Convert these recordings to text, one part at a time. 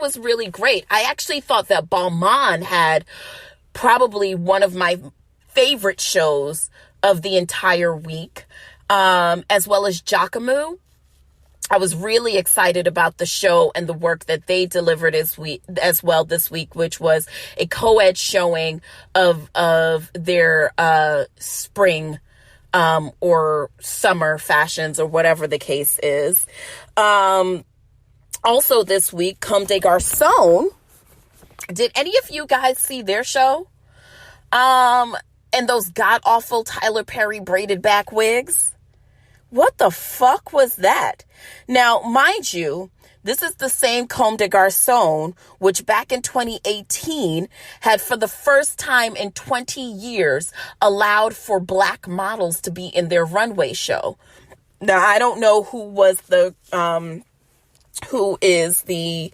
it was really great. I actually thought that Balmain had probably one of my favorite shows of the entire week, as well as Giacomo. I was really excited about the show and the work that they delivered as well this week, which was a co-ed showing of their spring or summer fashions, or whatever the case is. Also this week, Comme des Garçons. Did any of you guys see their show? And those god-awful Tyler Perry braided back wigs? What the fuck was that? Now, mind you, this is the same Comme des Garçons, which back in 2018 had, for the first time in 20 years, allowed for black models to be in their runway show. Now, I don't know who is the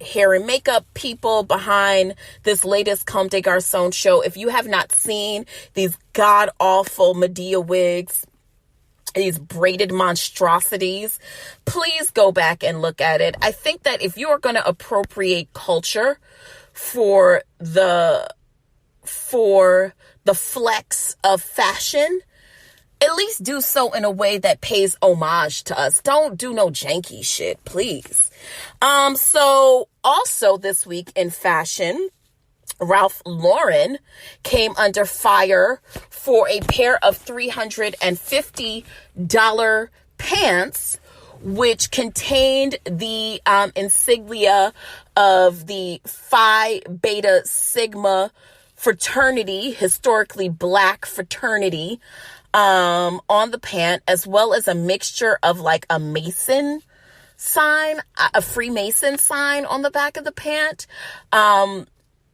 hair and makeup people behind this latest Comme des Garçons show. If you have not seen these god-awful Medea wigs, these braided monstrosities, please go back and look at it. I think that if you are going to appropriate culture for the flex of fashion, at least do so in a way that pays homage to us. Don't do no janky shit, please. So also this week in fashion, Ralph Lauren came under fire for a pair of $350 pants, which contained the insignia of the Phi Beta Sigma fraternity, historically black fraternity, on the pant, as well as a mixture of like a Mason sign, a Freemason sign on the back of the pant.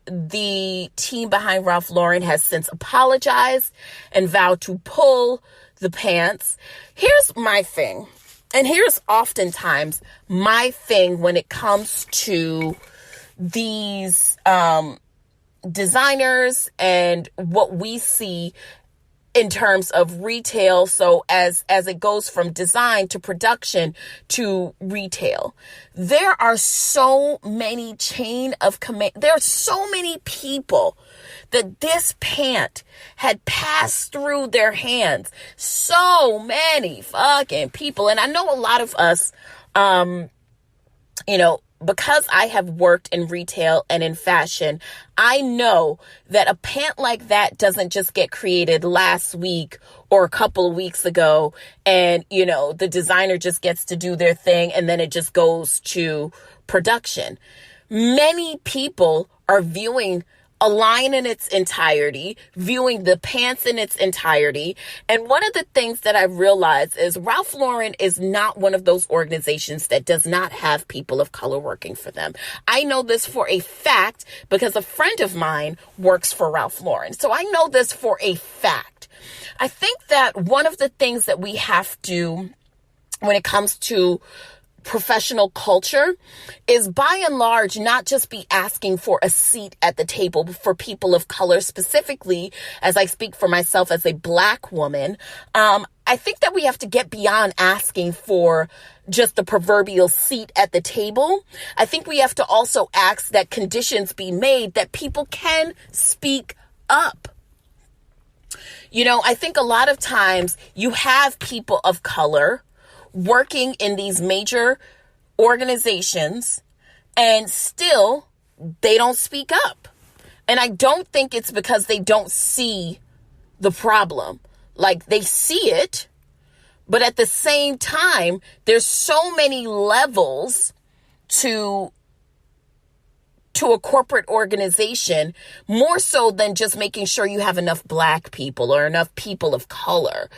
The team behind Ralph Lauren has since apologized and vowed to pull the pants. Here's my thing, and here's oftentimes my thing when it comes to these designers and what we see in terms of retail. So as it goes from design to production to retail, there are so many there are so many people that this pant had passed through their hands. So many fucking people. And I know a lot of us, because I have worked in retail and in fashion, I know that a pant like that doesn't just get created last week or a couple of weeks ago and, the designer just gets to do their thing and then it just goes to production. Many people are viewing a line in its entirety, viewing the pants in its entirety. And one of the things that I realized is Ralph Lauren is not one of those organizations that does not have people of color working for them. I know this for a fact because a friend of mine works for Ralph Lauren. So I know this for a fact. I think that one of the things that we have to, when it comes to professional culture, is by and large not just be asking for a seat at the table for people of color, specifically as I speak for myself as a black woman. I think that we have to get beyond asking for just the proverbial seat at the table. I think we have to also ask that conditions be made that people can speak up. I think a lot of times you have people of color working in these major organizations and still they don't speak up. And I don't think it's because they don't see the problem. Like, they see it, but at the same time, there's so many levels to a corporate organization, more so than just making sure you have enough black people or enough people of color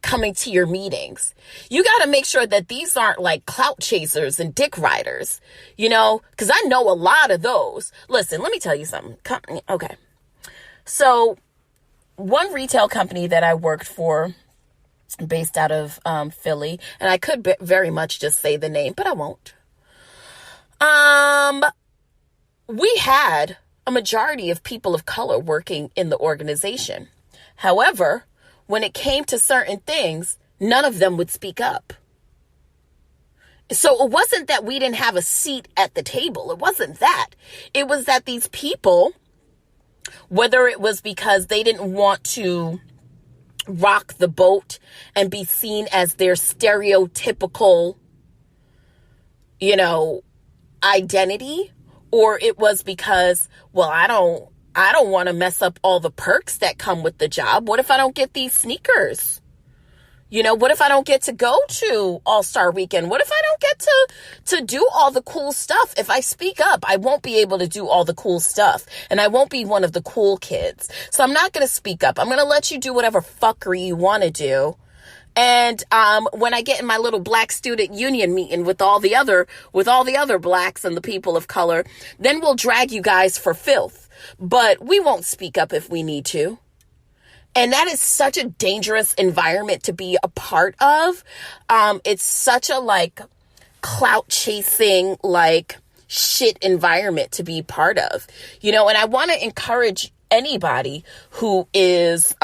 coming to your meetings. You got to make sure that these aren't like clout chasers and dick riders, because I know a lot of those. Listen, let me tell you something. Okay. So one retail company that I worked for, based out of Philly, and I could very much just say the name, but I won't. We had a majority of people of color working in the organization. However, when it came to certain things, none of them would speak up. So it wasn't that we didn't have a seat at the table. It wasn't that. It was that these people, whether it was because they didn't want to rock the boat and be seen as their stereotypical, identity, or it was because, well, I don't want to mess up all the perks that come with the job. What if I don't get these sneakers? What if I don't get to go to All-Star Weekend? What if I don't get to do all the cool stuff? If I speak up, I won't be able to do all the cool stuff. And I won't be one of the cool kids. So I'm not going to speak up. I'm going to let you do whatever fuckery you want to do. And when I get in my little Black student union meeting with all the other blacks and the people of color, then we'll drag you guys for filth. But we won't speak up if we need to. And that is such a dangerous environment to be a part of. It's such a clout chasing, shit environment to be part of, and I want to encourage anybody who is,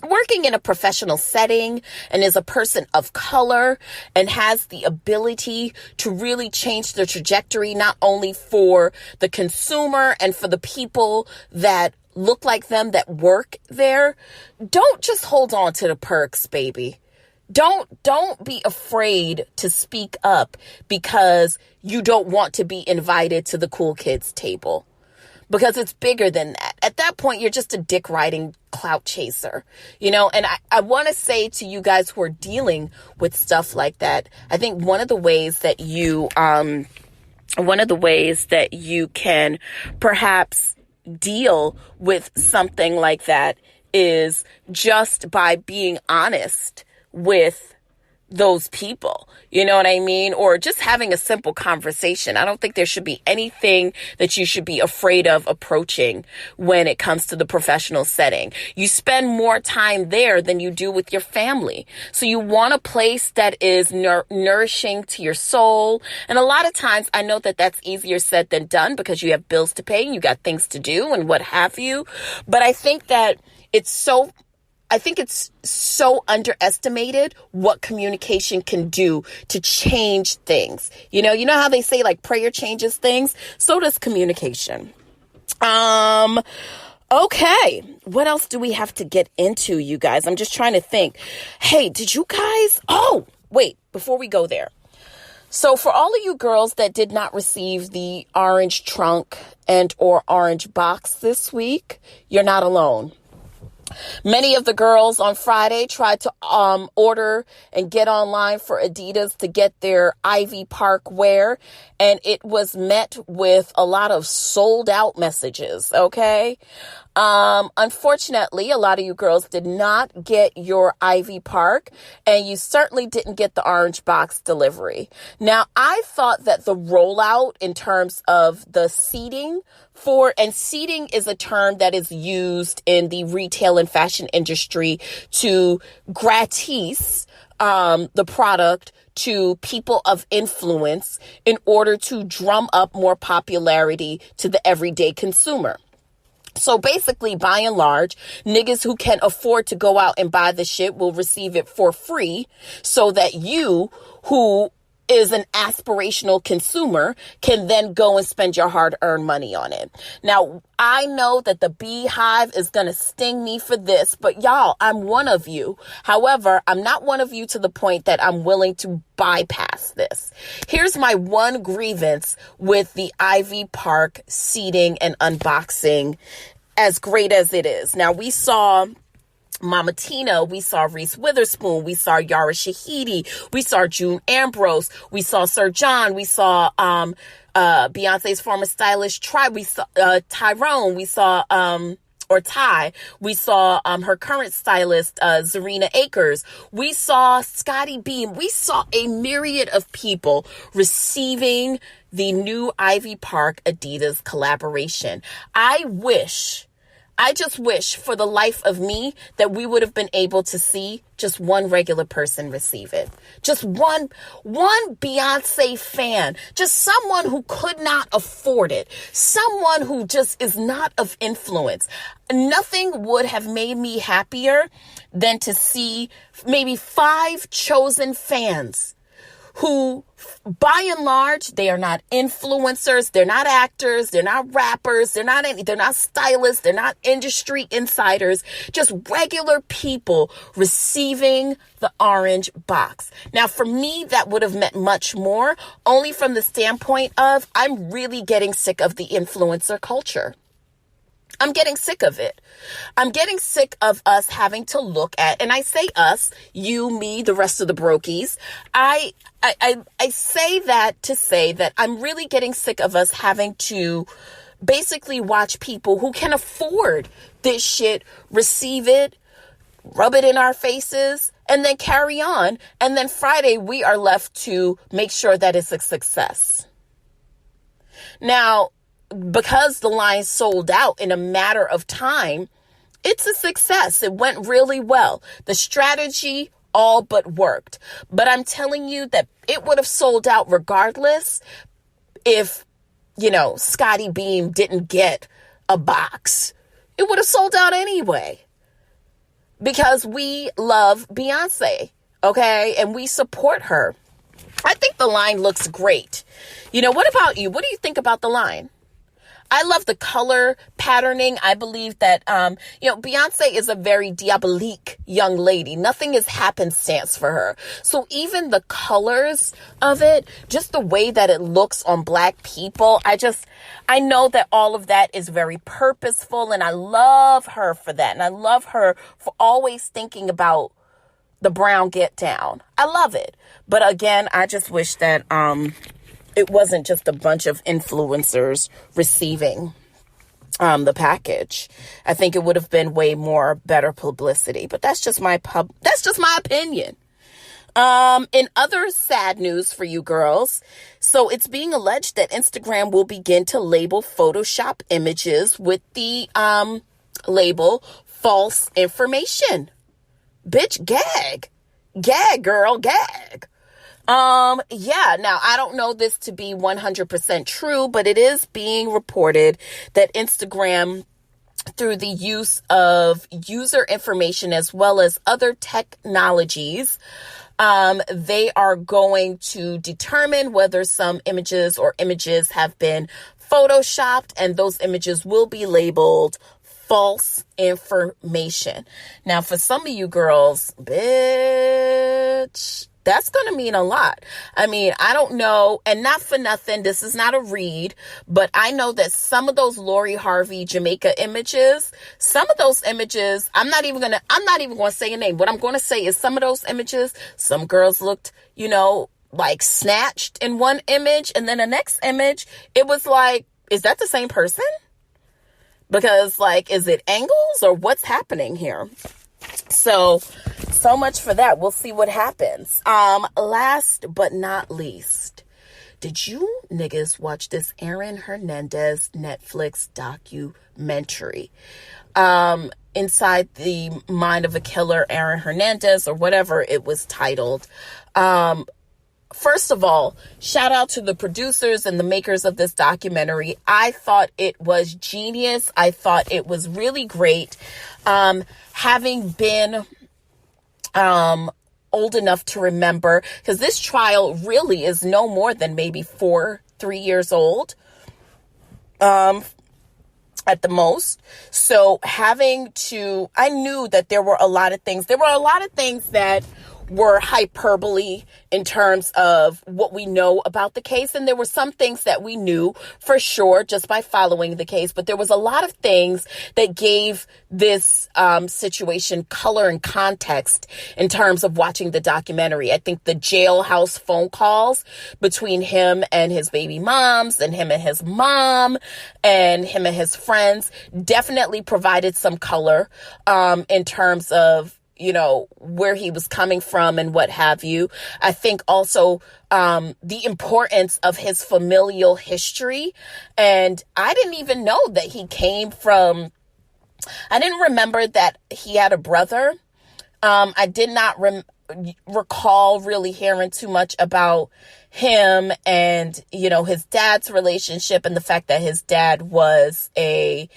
working in a professional setting and is a person of color and has the ability to really change the trajectory, not only for the consumer and for the people that look like them that work there. Don't just hold on to the perks, baby. Don't be afraid to speak up because you don't want to be invited to the cool kids table. Because it's bigger than that. At that point, you're just a dick riding clout chaser, and I want to say to you guys who are dealing with stuff like that, I think one of the ways that you can perhaps deal with something like that is just by being honest with those people, you know what I mean? Or just having a simple conversation. I don't think there should be anything that you should be afraid of approaching when it comes to the professional setting. You spend more time there than you do with your family. So you want a place that is nourishing to your soul. And a lot of times I know that that's easier said than done because you have bills to pay and you got things to do and what have you. But I think that it's so underestimated what communication can do to change things. You know how they say prayer changes things? So does communication. Okay. What else do we have to get into, you guys? I'm just trying to think. Hey, did you guys? Oh, wait, before we go there. So for all of you girls that did not receive the orange trunk and or orange box this week, you're not alone. Many of the girls on Friday tried to order and get online for Adidas to get their Ivy Park wear, and it was met with a lot of sold out messages, okay? Unfortunately, a lot of you girls did not get your Ivy Park, and you certainly didn't get the orange box delivery. Now, I thought that the rollout in terms of the seating seating is a term that is used in the retail and fashion industry to gratis the product to people of influence in order to drum up more popularity to the everyday consumer. So basically, by and large, niggas who can afford to go out and buy the shit will receive it for free so that you, who is an aspirational consumer, can then go and spend your hard-earned money on it. Now, I know that the beehive is going to sting me for this, but y'all, I'm one of you. However, I'm not one of you to the point that I'm willing to bypass this. Here's my one grievance with the Ivy Park seating and unboxing, as great as it is. Now, we saw Mama Tina, we saw Reese Witherspoon, we saw Yara Shahidi, we saw June Ambrose, we saw Sir John, we saw Beyonce's former stylist we saw Tyrone, we saw Ty, we saw her current stylist Zarina Akers, we saw Scotty Beam, we saw a myriad of people receiving the new Ivy Park Adidas collaboration. I just wish for the life of me that we would have been able to see just one regular person receive it. Just one Beyonce fan, just someone who could not afford it, someone who just is not of influence. Nothing would have made me happier than to see maybe 5 chosen fans who, by and large, they are not influencers, they're not actors, they're not rappers, they're not stylists, they're not industry insiders, just regular people receiving the orange box. Now, for me, that would have meant much more, only from the standpoint of I'm really getting sick of the influencer culture. I'm getting sick of it. I'm getting sick of us having to look at, and I say us, you, me, the rest of the brokies. I say that to say that I'm really getting sick of us having to basically watch people who can afford this shit, receive it, rub it in our faces, and then carry on. And then Friday, we are left to make sure that it's a success. Now, because the line sold out in a matter of time, it's a success. It went really well. The strategy all but worked. But I'm telling you that it would have sold out regardless if, Scotty Beam didn't get a box. It would have sold out anyway. Because we love Beyonce, okay? And we support her. I think the line looks great. What about you? What do you think about the line? I love the color patterning. I believe that, Beyonce is a very diabolique young lady. Nothing is happenstance for her. So even the colors of it, just the way that it looks on Black people, I know that all of that is very purposeful, and I love her for that. And I love her for always thinking about the brown get down. I love it. But again, I just wish that, it wasn't just a bunch of influencers receiving the package. I think it would have been way more better publicity, but that's just my opinion. In other sad news for you girls, so it's being alleged that Instagram will begin to label Photoshop images with the label false information. Bitch, gag. Gag, girl, gag. Now I don't know this to be 100% true, but it is being reported that Instagram, through the use of user information as well as other technologies, they are going to determine whether some images have been photoshopped, and those images will be labeled false information. Now, for some of you girls, bitch, that's going to mean a lot. I mean, I don't know, and not for nothing, this is not a read, but I know that some of those Lori Harvey Jamaica images, some of those images, I'm not even going to say a name. What I'm going to say is some of those images, some girls looked, like snatched in one image, and then the next image, it was like, is that the same person? Because, is it angles or what's happening here? So much for that. We'll see what happens. Last but not least, did you niggas watch this Aaron Hernandez Netflix documentary? Inside the Mind of a Killer, Aaron Hernandez, or whatever it was titled. First of all, shout out to the producers and the makers of this documentary. I thought it was genius. I thought it was really great. Having been old enough to remember, because this trial really is no more than maybe 3 years old at the most. So I knew that there were a lot of things that were hyperbole in terms of what we know about the case. And there were some things that we knew for sure just by following the case. But there was a lot of things that gave this situation color and context in terms of watching the documentary. I think the jailhouse phone calls between him and his baby moms and him and his mom and him and his friends definitely provided some color in terms of where he was coming from and what have you. I think also the importance of his familial history. And I didn't even know that I didn't remember that he had a brother. I did not recall really hearing too much about him and, his dad's relationship and the fact that his dad was a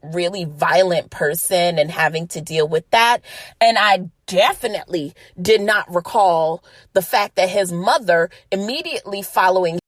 really violent person and having to deal with that. And I definitely did not recall the fact that his mother, immediately following